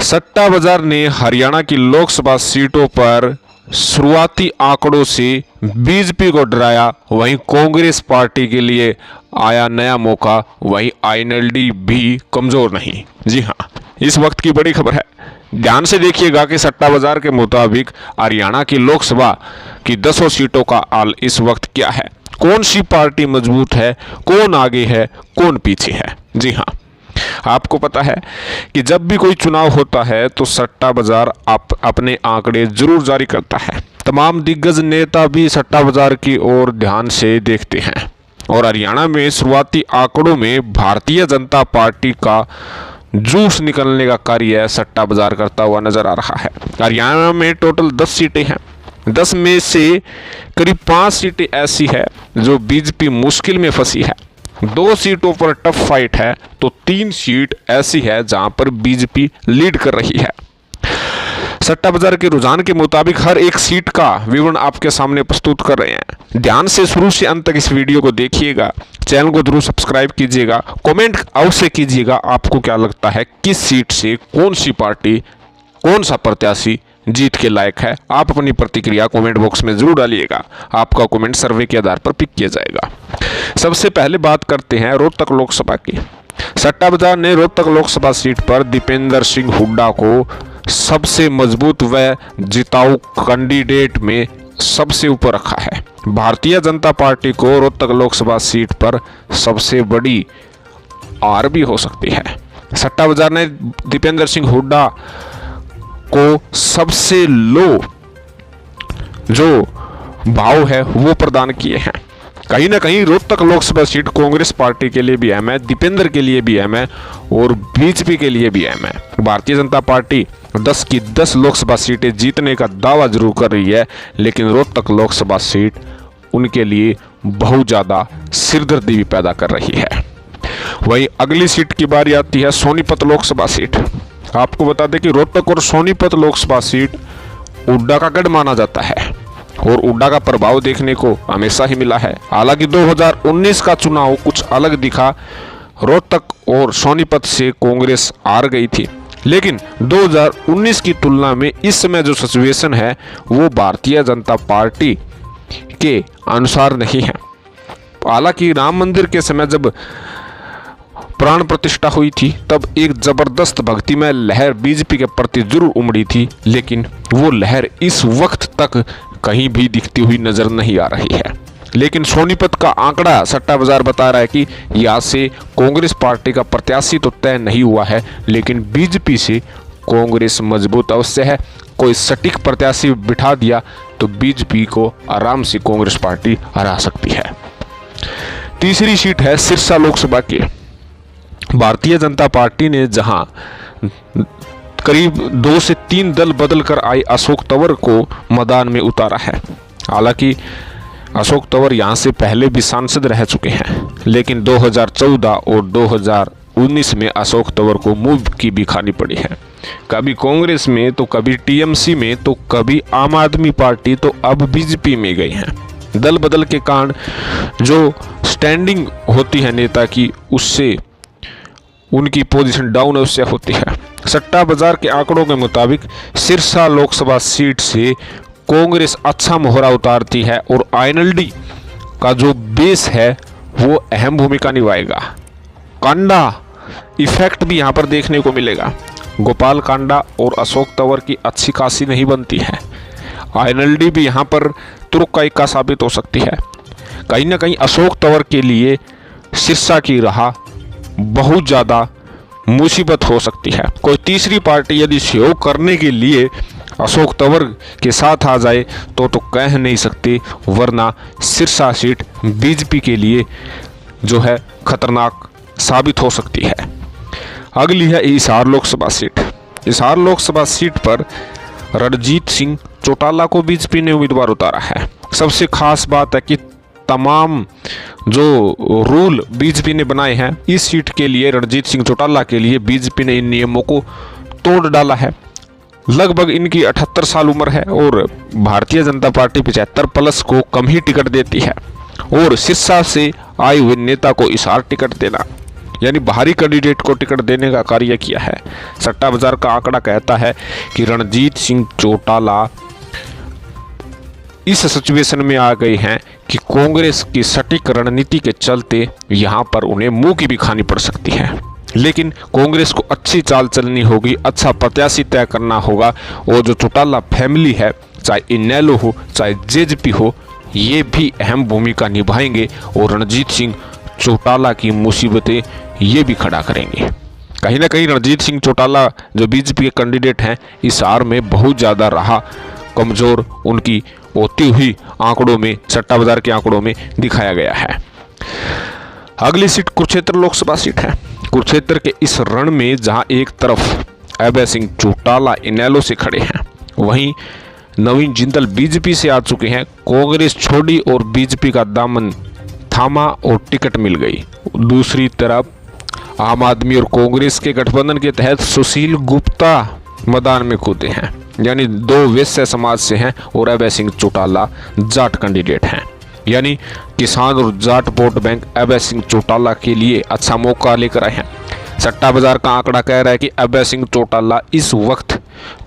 सट्टा बाजार ने हरियाणा की लोकसभा सीटों पर शुरुआती आंकड़ों से बीजेपी को डराया, वहीं कांग्रेस पार्टी के लिए आया नया मौका, वहीं आईएनएलडी भी कमजोर नहीं। जी हां, इस वक्त की बड़ी खबर है, ध्यान से देखिएगा कि सट्टा बाजार के मुताबिक हरियाणा की लोकसभा की 10 सीटों का हाल इस वक्त क्या है, कौन सी पार्टी मजबूत है, कौन आगे है, कौन पीछे है। जी हां, आपको पता है कि जब भी कोई चुनाव होता है तो सट्टा बाजार अपने आंकड़े जरूर जारी करता है। तमाम दिग्गज नेता भी सट्टा बाजार की ओर ध्यान से देखते हैं और हरियाणा में शुरुआती आंकड़ों में भारतीय जनता पार्टी का जूस निकलने का कार्य सट्टा बाजार करता हुआ नजर आ रहा है। हरियाणा में टोटल 10 सीटें हैं। 10 में से करीब 5 सीटें ऐसी है जो बीजेपी मुश्किल में फंसी है, 2 सीटों पर टफ फाइट है, तो 3 सीट ऐसी है जहां पर बीजेपी लीड कर रही है। सट्टा बाजार के रुझान के मुताबिक हर एक सीट का विवरण आपके सामने प्रस्तुत कर रहे हैं। ध्यान से शुरू से अंत तक इस वीडियो को देखिएगा, चैनल को जरूर सब्सक्राइब कीजिएगा, कमेंट अवश्य कीजिएगा आपको क्या लगता है किस सीट से कौन सी पार्टी, कौन सा प्रत्याशी जीत के लायक है। आप अपनी प्रतिक्रिया कमेंट बॉक्स में जरूर डालिएगा, आपका कमेंट सर्वे के आधार पर पिक किया जाएगा। सबसे पहले बात करते हैं रोहतक लोकसभा की। सट्टा बाजार ने रोहतक लोकसभा सीट पर दीपेंद्र सिंह हुड्डा को सबसे मजबूत व जिताऊ कैंडिडेट में सबसे ऊपर रखा है। भारतीय जनता पार्टी को रोहतक लोकसभा सीट पर सबसे बड़ी हार भी हो सकती है। सट्टा बाजार ने दीपेंद्र सिंह हुड्डा को सबसे लो जो भाव है वो प्रदान किए हैं। कहीं ना कहीं रोहतक लोकसभा सीट कांग्रेस पार्टी के लिए भी अहम है, दीपेंद्र के लिए भी अहम है और बीजेपी के लिए भी अहम है। भारतीय जनता पार्टी 10 की 10 लोकसभा सीटें जीतने का दावा जरूर कर रही है, लेकिन रोहतक लोकसभा सीट उनके लिए बहुत ज़्यादा सिरदर्दी भी पैदा कर रही है। वहीं अगली सीट की बारी आती है सोनीपत लोकसभा सीट। आपको बता दें कि रोहतक और सोनीपत लोकसभा सीट हुड्डा का गढ़ माना जाता है और हुड्डा का प्रभाव देखने को हमेशा ही मिला है। हालांकि 2019 का चुनाव कुछ अलग दिखा, रोहतक और सोनीपत से कांग्रेस हार गई थी, लेकिन 2019 की तुलना में इस समय जो सिचुएशन है वो भारतीय जनता पार्टी के अनुसार नहीं है। हालांकि राम मंदिर के समय जब प्राण प्रतिष्ठा हुई थी तब एक जबरदस्त भक्तिमय लहर बीजेपी के प्रति जरूर उमड़ी थी, लेकिन वो लहर इस वक्त तक कहीं भी दिखती हुई नजर नहीं आ रही है। लेकिन सोनीपत का आंकड़ा सट्टा बाजार बता रहा है कि यहाँ से कांग्रेस पार्टी का प्रत्याशी तो तय नहीं हुआ है, लेकिन बीजेपी से कांग्रेस मजबूत अवश्य है। कोई सटीक प्रत्याशी बिठा दिया तो बीजेपी को आराम से कांग्रेस पार्टी हरा सकती है। तीसरी सीट है सिरसा लोकसभा की। भारतीय जनता पार्टी ने जहां करीब 2 से 3 दल बदल कर आए अशोक तंवर को मैदान में उतारा है। हालांकि अशोक तंवर यहां से पहले भी सांसद रह चुके हैं, लेकिन 2014 और 2019 में अशोक तंवर को मूव की भी खानी पड़ी है। कभी कांग्रेस में तो कभी टीएमसी में तो कभी आम आदमी पार्टी तो अब बीजेपी में गई हैं। दल बदल के कारण जो स्टैंडिंग होती है नेता की, उससे उनकी पोजीशन डाउन अवश्य होती है। सट्टा बाजार के आंकड़ों के मुताबिक सिरसा लोकसभा सीट से कांग्रेस अच्छा मोहरा उतारती है और आईएनएलडी का जो बेस है वो अहम भूमिका निभाएगा। कांडा इफेक्ट भी यहाँ पर देखने को मिलेगा। गोपाल कांडा और अशोक तंवर की अच्छी खासी नहीं बनती है। आईएनएलडी भी यहाँ पर तुर्क का इक्का साबित हो सकती है। कहीं ना कहीं अशोक तंवर के लिए सिरसा की राह बहुत ज़्यादा मुसीबत हो सकती है। कोई तीसरी पार्टी यदि सहयोग करने के लिए अशोक तंवर के साथ आ जाए तो कह नहीं सकते, वरना सिरसा सीट बीजेपी के लिए जो है खतरनाक साबित हो सकती है। अगली है हिसार लोकसभा सीट। हिसार लोकसभा सीट पर रणजीत सिंह चौटाला को बीजेपी ने उम्मीदवार उतारा है। सबसे खास बात है कि तमाम जो रूल बीजेपी ने बनाए हैं इस सीट के लिए, रणजीत सिंह चौटाला के लिए, बीजेपी ने इन नियमों को तोड़ डाला है। लगभग इनकी 78 साल उम्र है और भारतीय जनता पार्टी 75 प्लस को कम ही टिकट देती है और सिरसा से आए हुए नेता को हिसार टिकट देना यानी बाहरी कैंडिडेट को टिकट देने का कार्य किया है। सट्टा बाजार का आंकड़ा कहता है कि रणजीत सिंह चौटाला इस सिचुएशन में आ गए हैं कि कांग्रेस की सटीक रणनीति के चलते यहां पर उन्हें मुंह की भी खानी पड़ सकती है। लेकिन कांग्रेस को अच्छी चाल चलनी होगी, अच्छा प्रत्याशी तय करना होगा। और जो चौटाला फैमिली है, चाहे इनेलो हो चाहे जेजेपी हो, ये भी अहम भूमिका निभाएंगे और रणजीत सिंह चौटाला की मुसीबतें ये भी खड़ा करेंगे। कहीं ना कहीं रणजीत सिंह चौटाला जो बीजेपी के कैंडिडेट हैं, इस हार में बहुत ज़्यादा रहा कमज़ोर, उनकी होती हुई आंकड़ों में, सट्टा बाजार के आंकड़ों में दिखाया गया है। अगली सीट कुरुक्षेत्र लोकसभा सीट है। कुरुक्षेत्र के इस रण में जहां एक तरफ अभय सिंह चौटाला इनेलो से खड़े हैं, वहीं नवीन जिंदल बीजेपी से आ चुके हैं। कांग्रेस छोड़ी और बीजेपी का दामन थामा और टिकट मिल गई। दूसरी तरफ आम आदमी और कांग्रेस के गठबंधन के तहत सुशील गुप्ता मैदान में कूदे हैं, यानी दो वैश्य समाज से हैं और अभय सिंह चौटाला जाट कैंडिडेट हैं। यानी किसान और जाट वोट बैंक अभय सिंह चौटाला के लिए अच्छा मौका लेकर आए हैं। सट्टा बाजार का आंकड़ा कह रहा है कि अभय सिंह चौटाला इस वक्त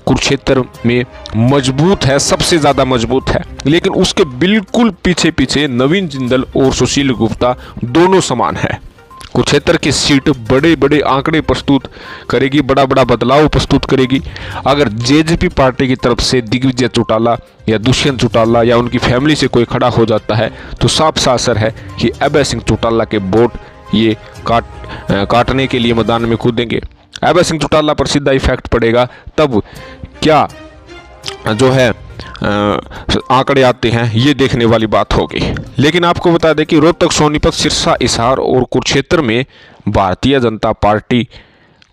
कुरुक्षेत्र में मजबूत है, सबसे ज़्यादा मजबूत है। लेकिन उसके बिल्कुल पीछे पीछे नवीन जिंदल और सुशील गुप्ता दोनों समान है। कुरुक्षेत्र की सीट बड़े बड़े आंकड़े प्रस्तुत करेगी, बड़ा बड़ा बदलाव प्रस्तुत करेगी। अगर जेजेपी पार्टी की तरफ से दिग्विजय चौटाला या दुष्यंत चौटाला या उनकी फैमिली से कोई खड़ा हो जाता है तो साफ सा असर है कि अभय सिंह चौटाला के वोट ये काटने के लिए मैदान में कूदेंगे। अभय सिंह चौटाला पर सीधा इफेक्ट पड़ेगा, तब क्या जो है आंकड़े आते हैं, ये देखने वाली बात होगी। लेकिन आपको बता दें कि रोहतक, सोनीपत, सिरसा, हिसार और कुरुक्षेत्र में भारतीय जनता पार्टी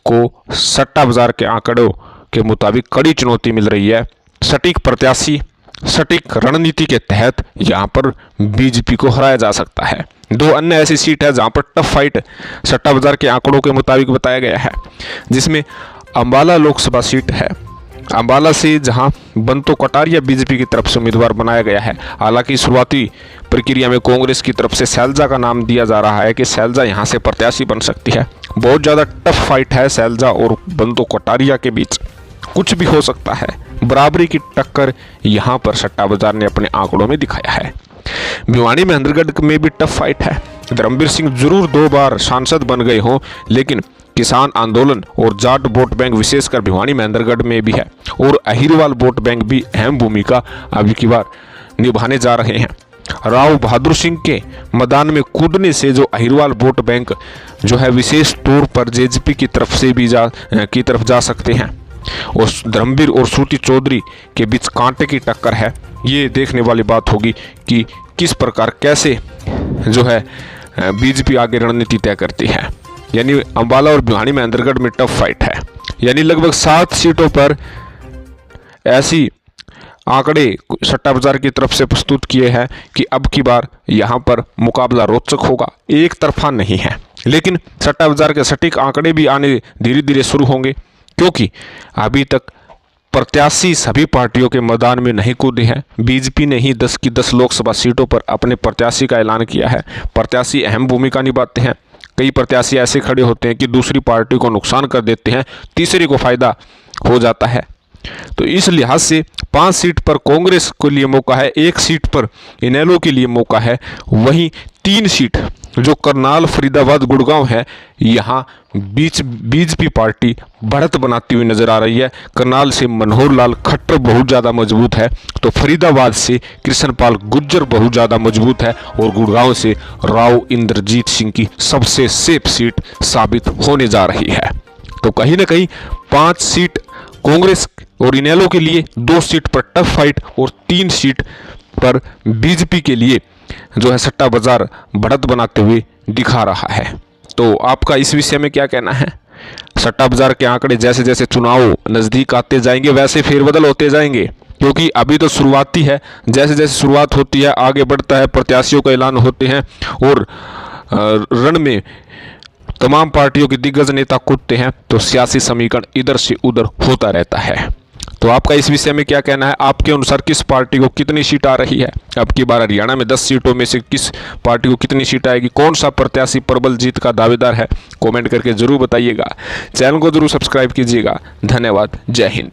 को सट्टा बाजार के आंकड़ों के मुताबिक कड़ी चुनौती मिल रही है। सटीक प्रत्याशी, सटीक रणनीति के तहत यहां पर बीजेपी को हराया जा सकता है। दो अन्य ऐसी सीट है जहां पर टफ फाइट सट्टा बाजार के आंकड़ों के मुताबिक बताया गया है, जिसमें अंबाला लोकसभा सीट है। अंबाला से जहां बंतो कटारिया बीजेपी की तरफ से उम्मीदवार बनाया गया है। हालांकि शुरुआती प्रक्रिया में कांग्रेस की तरफ से शैलजा का नाम दिया जा रहा है कि शैलजा यहां से प्रत्याशी बन सकती है। बहुत ज़्यादा टफ फाइट है शैलजा और बंतो कटारिया के बीच, कुछ भी हो सकता है। बराबरी की टक्कर यहां पर सट्टा बाजार ने अपने आंकड़ों में दिखाया है। भिवानी महेंद्रगढ़ में भी टफ फाइट है। धर्मवीर सिंह जरूर 2 बार सांसद बन गए हों, लेकिन किसान आंदोलन और जाट वोट बैंक विशेषकर भिवानी महेंद्रगढ़ में भी है और अहिरवाल वोट बैंक भी अहम भूमिका अभी की बार निभाने जा रहे हैं। राव बहादुर सिंह के मैदान में कूदने से जो अहिरवाल वोट बैंक जो है विशेष तौर पर जेजेपी की तरफ से भी जा सकते हैं। और धर्मवीर और श्रुति चौधरी के बीच कांटे की टक्कर है। ये देखने वाली बात होगी कि किस प्रकार कैसे जो है बीजेपी आगे रणनीति तय करती है। यानी अंबाला और भिवानी महेंद्रगढ़ में टफ फाइट है। यानी लगभग 7 सीटों पर ऐसी आंकड़े सट्टा बाजार की तरफ से प्रस्तुत किए हैं कि अब की बार यहां पर मुकाबला रोचक होगा, एक तरफा नहीं है। लेकिन सट्टा बाजार के सटीक आंकड़े भी आने धीरे धीरे शुरू होंगे, क्योंकि अभी तक प्रत्याशी सभी पार्टियों के मैदान में नहीं कूदे हैं। बीजेपी ने ही 10 की 10 लोकसभा सीटों पर अपने प्रत्याशी का ऐलान किया है। प्रत्याशी अहम भूमिका निभाते हैं। कई प्रत्याशी ऐसे खड़े होते हैं कि दूसरी पार्टी को नुकसान कर देते हैं, तीसरी को फायदा हो जाता है। तो इस लिहाज से 5 सीट पर कांग्रेस के लिए मौका है, 1 सीट पर इनेलो के लिए मौका है। वहीं 3 सीट जो करनाल, फरीदाबाद, गुड़गांव है, यहाँ बीजेपी पार्टी बढ़त बनाती हुई नजर आ रही है। करनाल से मनोहर लाल खट्टर बहुत ज़्यादा मजबूत है, तो फरीदाबाद से कृष्णपाल गुर्जर बहुत ज़्यादा मजबूत है और गुड़गांव से राव इंद्रजीत सिंह की सबसे सेफ सीट साबित होने जा रही है। तो कहीं ना कहीं 5 सीट कांग्रेस और इनेलो के लिए, 2 सीट पर टफ फाइट और 3 सीट पर बीजेपी के लिए जो है सट्टा बाजार बढ़त बनाते हुए दिखा रहा है। तो आपका इस विषय में क्या कहना है? सट्टा बाजार के आंकड़े जैसे जैसे चुनाव नज़दीक आते जाएंगे वैसे फेरबदल होते जाएंगे, क्योंकि अभी तो शुरुआती है। जैसे जैसे शुरुआत होती है आगे बढ़ता है, प्रत्याशियों का ऐलान होते हैं और रण में तमाम पार्टियों के दिग्गज नेता कूदते हैं, तो सियासी समीकरण इधर से उधर होता रहता है। तो आपका इस विषय में क्या कहना है? आपके अनुसार किस पार्टी को कितनी सीट आ रही है? अब की बार हरियाणा में 10 सीटों में से किस पार्टी को कितनी सीट आएगी? कौन सा प्रत्याशी प्रबल जीत का दावेदार है? कमेंट करके जरूर बताइएगा। चैनल को जरूर सब्सक्राइब कीजिएगा। धन्यवाद। जय हिंद।